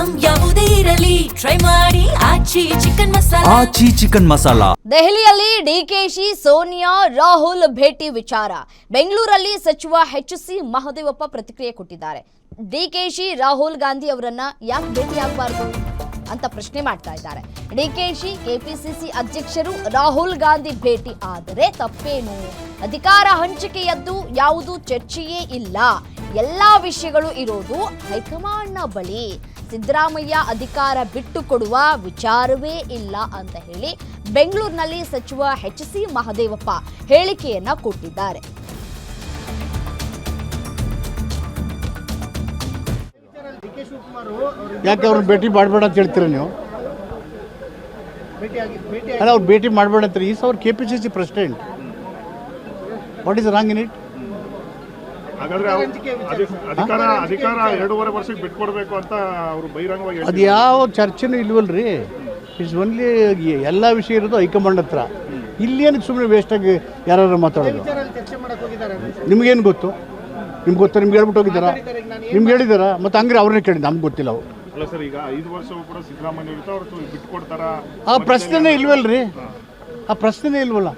Item ಯಾವುದೇ ಇರಲಿ try ಮಾಡಿ ಆಚಿ ಚಿಕನ್ ಮಸಾಲಾ. ದೆಹಲಿಯಲ್ಲಿ ಡಿಕೆಶಿ ಸೋನಿಯಾ ರಾಹುಲ್ ಭೇಟಿ ವಿಚಾರ. ಬೆಂಗಳೂರಲ್ಲಿ ಸಚಿವ ಎಚ್.ಸಿ. ಮಹದೇವಪ್ಪ ಪ್ರತಿಕ್ರಿಯೆ ಕೊಟ್ಟಿದ್ದಾರೆ. ಡಿಕೆಶಿ ರಾಹುಲ್ ಗಾಂಧಿ ಅವರನ್ನ ಯಾಕೆ ಭೇಟಿಯಾಗಬಾರದು ಅಂತ ಪ್ರಶ್ನೆ ಮಾಡ್ತಾ ಇದ್ದಾರೆ. ಡಿಕೆಶಿ ಕೆಪಿಸಿಸಿ ಅಧ್ಯಕ್ಷರು ರಾಹುಲ್ ಗಾಂಧಿ ಭೇಟಿ ಆದರೆ ತಪ್ಪೇನು? ಅಧಿಕಾರ ಹಂಚಿಕೆಯದ್ದು ಯಾವುದು ಚರ್ಚೆಯೇ ಇಲ್ಲ. ಎಲ್ಲಾ ವಿಷಯಗಳು ಇರೋದು ಹೈಕಮಾಂಡ್ನ ಬಳಿ. ಸಿದ್ದರಾಮಯ್ಯ ಅಧಿಕಾರ ಬಿಟ್ಟು ಕೊಡುವ ವಿಚಾರವೇ ಇಲ್ಲ ಅಂತ ಹೇಳಿ ಬೆಂಗಳೂರಿನಲ್ಲಿ ಸಚಿವ ಎಚ್.ಸಿ. ಮಹದೇವಪ್ಪ ಹೇಳಿಕೆಯನ್ನ ಕೊಟ್ಟಿದ್ದಾರೆ. ಯಾಕೆ ಅವ್ರನ್ನ ಭೇಟಿ ಮಾಡಬೇಡ ಅಂತ ಹೇಳ್ತೀರ ನೀವು? ಅಲ್ಲ, ಅವ್ರು ಭೇಟಿ ಮಾಡಬೇಡ ಅಂತಾರೆ. ಈಸ್ ಅವ್ರ KPCC president. What is wrong in it? ಹಾಗಾದ್ರೆ ಅಧಿಕಾರ 2.5 ವರ್ಷಕ್ಕೆ ಬಿಟ್ಕೊಡ್ಬೇಕು ಅಂತ ಅವರು ಬಹಿರಂಗವಾಗಿ ಅದು ಯಾವ ಚರ್ಚೆನೂ ಇಲ್ವಲ್ರಿ. ಇಟ್ಸ್ ಓನ್ಲಿ ಎಲ್ಲ ವಿಷಯ ಇರೋದು ಹೈಕಮಾಂಡ್ ಹತ್ರ. ಇಲ್ಲೇನಕ್ಕೆ ಸುಮ್ಮನೆ ವೇಸ್ಟಾಗಿ ಯಾರು ಮಾತಾಡೋದು? ನಿಮ್ಗೇನು ಗೊತ್ತು? ನಿಮ್ಗೆ ಗೊತ್ತಾ? ನಿಮ್ಗೆ ಹೇಳ್ಬಿಟ್ಟು ಹೋಗಿದ್ದಾರಾ? ನಿಮ್ಗೆ ಹೇಳಿದಾರಾ? ಮತ್ತೆ ಹಂಗ್ರೆ ಅವ್ರನ್ನೇ ಕೇಳಿ, ನಮ್ಗೆ ಗೊತ್ತಿಲ್ಲ. ಅವ್ರು ಅಲ್ಲ ಸರ್, ಈಗ 5 ವರ್ಷ ಕೂಡ ಸಿದ್ದರಾಮಯ್ಯ ಅವ್ರು ಬಿಟ್ಕೊಡ್ತಾರ? ಆ ಪ್ರಶ್ನೆನೇ ಇಲ್ವಲ್ರಿ. ಆ ಪ್ರಶ್ನೆನೇ ಇಲ್ವಲ್ಲ.